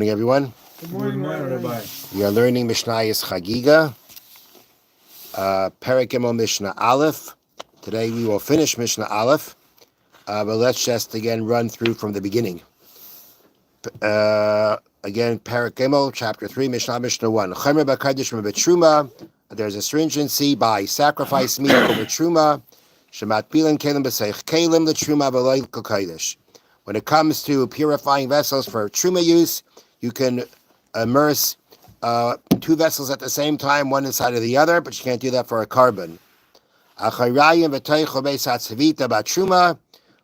Morning, everyone. Good morning, Rabbi. We are learning Mishnayos Chagigah, Perek Gimel Mishnah Aleph. Today we will finish Mishnah Aleph, but let's just again run through from the beginning. Again, Perek Gimel, Chapter 3, Mishnah 1. Chaim b'Kaddish b'Truma. There's a stringency by sacrifice meat over Truma. Shemat Bilan Kelim b'Seich Kelim l'Truma v'Lo Kodesh. When it comes to purifying vessels for Truma use, you can immerse two vessels at the same time, one inside of the other, but you can't do that for a carbon.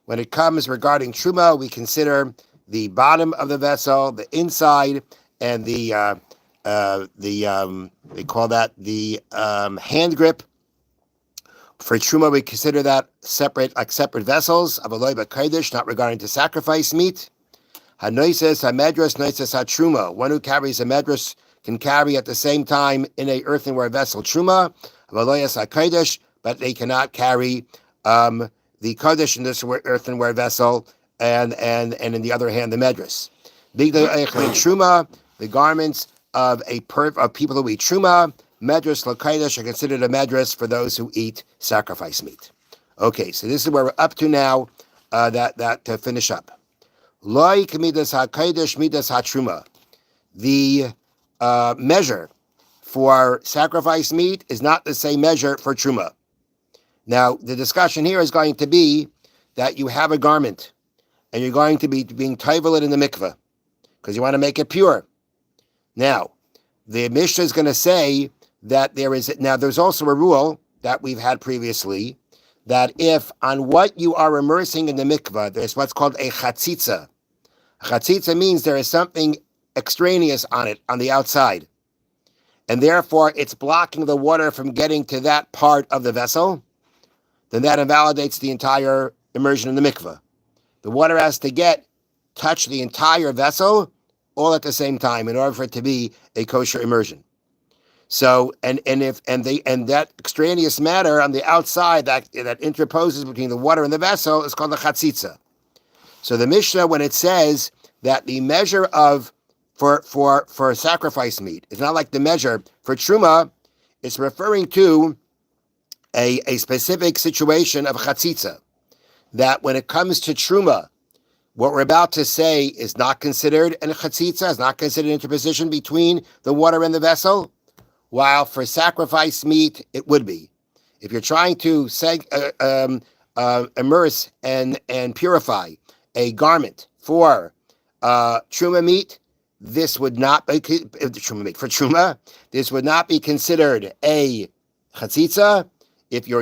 When it comes regarding Truma, we consider the bottom of the vessel, the inside, and they call that the hand grip. For Truma, we consider that separate vessels, not regarding to sacrifice meat. Hanoises hamedras noises hatruma. One who carries a medras can carry at the same time in a earthenware vessel truma, but they cannot carry the kodesh in this earthenware vessel, and in the other hand the medras. Truma, the garments of people who eat truma, medras lakodesh are considered a medras for those who eat sacrifice meat. Okay, so this is where we're up to now. That to finish up. The measure for sacrifice meat is not the same measure for truma. Now, the discussion here is going to be that you have a garment and you're going to be being tovel it in the mikveh because you want to make it pure. Now, the Mishna is going to say that there's also a rule that we've had previously that if on what you are immersing in the mikveh, there's what's called a chatzitza. Chatzitza means there is something extraneous on it, on the outside. And therefore, it's blocking the water from getting to that part of the vessel. Then that invalidates the entire immersion in the mikveh. The water has to touch the entire vessel all at the same time in order for it to be a kosher immersion. So, and that extraneous matter on the outside that interposes between the water and the vessel is called the chatzitza. So the Mishnah, when it says that the measure for sacrifice meat is not like the measure for truma, it's referring to a specific situation of chatzitza. That when it comes to truma, what we're about to say is not considered an chatzitza, is not considered interposition between the water and the vessel, while for sacrifice meat it would be. If you're trying to immerse and purify a garment for truma meat, this would not be for truma. This would not be considered a chatzitza. If you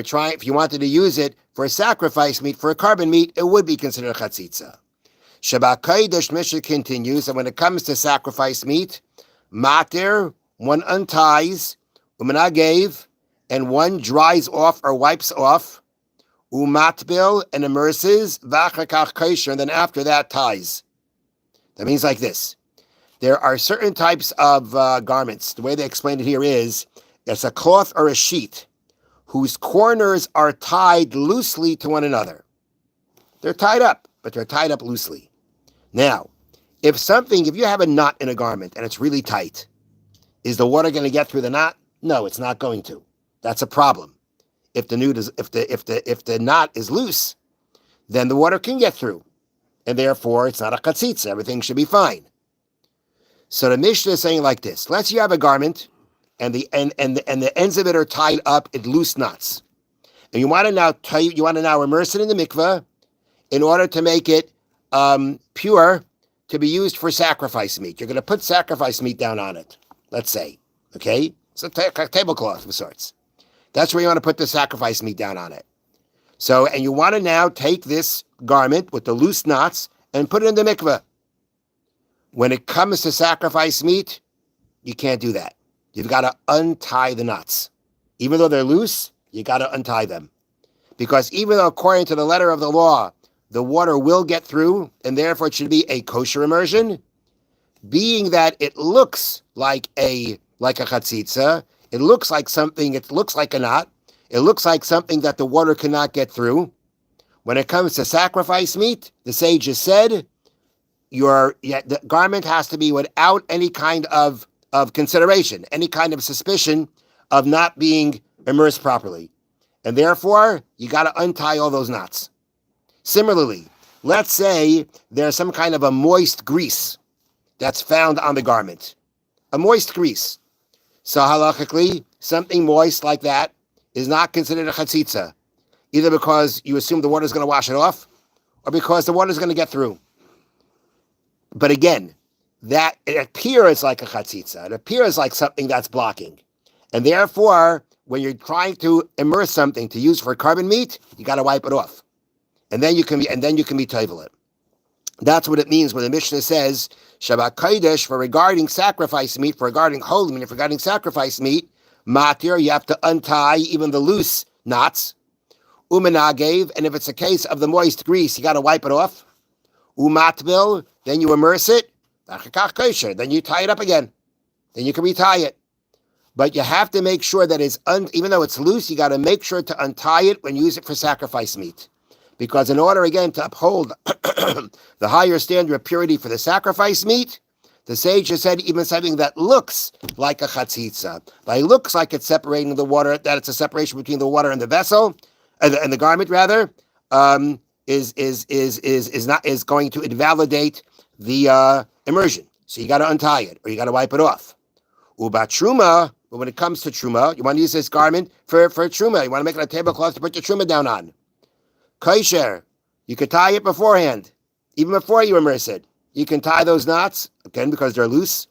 wanted to use it for sacrifice meat, for a carbon meat, it would be considered a chatzitza. Shabbat Kodesh Mishnah continues, and when it comes to sacrifice meat, matir, one unties, umenagev, and one dries off or wipes off, umatbil, and immerses, v'achakach kosher, and then after that ties. That means like this. There are certain types of garments. The way they explain it here is, it's a cloth or a sheet whose corners are tied loosely to one another. They're tied up, but they're tied up loosely. Now, if you have a knot in a garment and it's really tight, is the water going to get through the knot? No, it's not going to. That's a problem. If the knot is loose, then the water can get through, and therefore it's not a chatzitza. Everything should be fine. So the Mishnah is saying like this: let's say you have a garment, and the ends of it are tied up in loose knots, and you want to now immerse it in the mikveh in order to make it pure to be used for sacrifice meat. You're going to put sacrifice meat down on it. Let's say, okay? It's a tablecloth of sorts. That's where you want to put the sacrifice meat down on it. So, and you want to now take this garment with the loose knots and put it in the mikveh. When it comes to sacrifice meat, you can't do that. You've got to untie the knots. Even though they're loose, you got to untie them. Because even though according to the letter of the law, the water will get through, and therefore it should be a kosher immersion, being that it looks like a chatzitza, it looks like a knot, it looks like something that the water cannot get through. When it comes to sacrifice meat, the sages said, the garment has to be without any kind of consideration, any kind of suspicion of not being immersed properly. And therefore, you got to untie all those knots. Similarly, let's say there's some kind of a moist grease that's found on the garment. A moist grease. So halachically, something moist like that is not considered a chatzitza, either because you assume the water is going to wash it off, or because the water is going to get through. But again, that it appears like a chatzitza. It appears like something that's blocking. And therefore, when you're trying to immerse something to use for carbon meat, you got to wipe it off. And then you can be toivel it. That's what it means when the Mishnah says, Shabbat Kodesh, for regarding sacrifice meat, for regarding holy meat, for regarding sacrifice meat, matir, you have to untie even the loose knots. Umenagev, and if it's a case of the moist grease, you got to wipe it off. Umatbil, then you immerse it. Then you tie it up again. Then you can retie it. But you have to make sure that even though it's loose, you got to make sure to untie it when you use it for sacrifice meat. Because in order, again, to uphold the higher standard of purity for the sacrifice meat, the sage has said even something that looks like a chatzitza, that looks like it's separating the water, that it's a separation between the water and the vessel, and the garment rather, is going to invalidate the immersion. So you got to untie it, or you got to wipe it off. Ubat truma, but when it comes to truma, you want to use this garment for truma. You want to make it a tablecloth to put your truma down on. Kosher, you could tie it beforehand, even before you immerse it. You can tie those knots, again, because they're loose.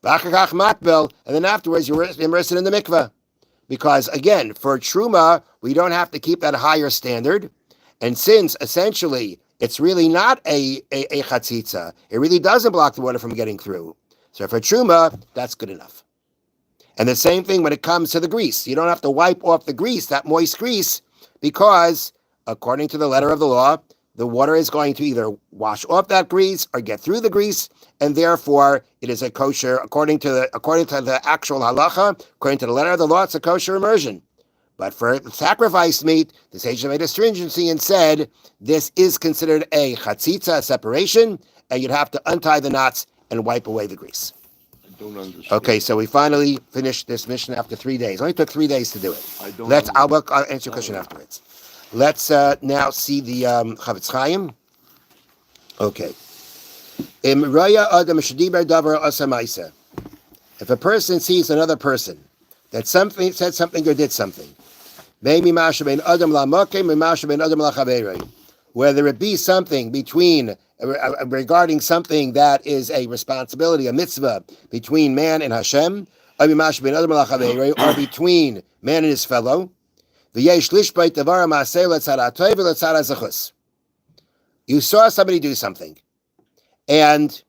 And then afterwards, you immerse it in the mikveh. Because, again, for truma, we don't have to keep that higher standard. And since, essentially, it's really not a chatzitza, it really doesn't block the water from getting through. So for truma, that's good enough. And the same thing when it comes to the grease. You don't have to wipe off the grease, that moist grease, because according to the letter of the law, the water is going to either wash off that grease or get through the grease, and therefore it is a kosher, according to the actual halacha, according to the letter of the law, it's a kosher immersion. But for sacrifice meat, the sage made a stringency and said this is considered a chatzitza, a separation, and you'd have to untie the knots and wipe away the grease. I don't understand. Okay, so we finally finished this mission after 3 days. It only took 3 days to do it. I'll answer your question afterwards. Let's now see the Chofetz Chaim. Okay. If a person sees another person that said something or did something, whether it be something between regarding something that is a responsibility, a mitzvah between man and Hashem, or between man and his fellow. You saw somebody do something, and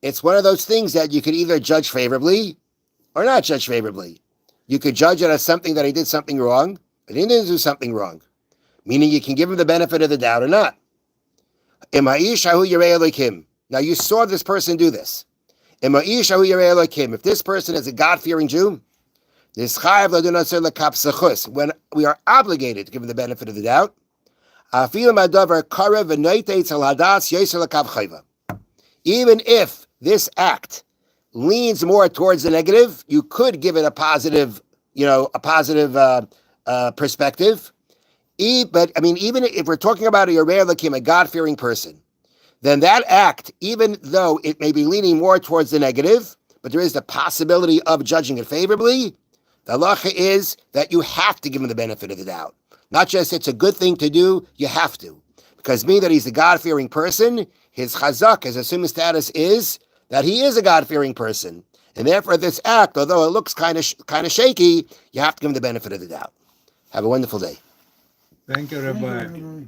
it's one of those things that you could either judge favorably or not judge favorably. You could judge it as something that he did something wrong, but he didn't do something wrong, meaning you can give him the benefit of the doubt or not. Now you saw this person do this. If this person is a God-fearing Jew, when we are obligated to give him the benefit of the doubt, even if this act leans more towards the negative, you could give it a positive perspective. But I mean, even if we're talking about a Yerei Elokim, a God-fearing person, then that act, even though it may be leaning more towards the negative, but there is the possibility of judging it favorably, the halacha is that you have to give him the benefit of the doubt. Not just it's a good thing to do, you have to. Because being that he's a God-fearing person, his chazak, his assumed status is that he is a God-fearing person. And therefore this act, although it looks kind of shaky, you have to give him the benefit of the doubt. Have a wonderful day. Thank you, Rabbi.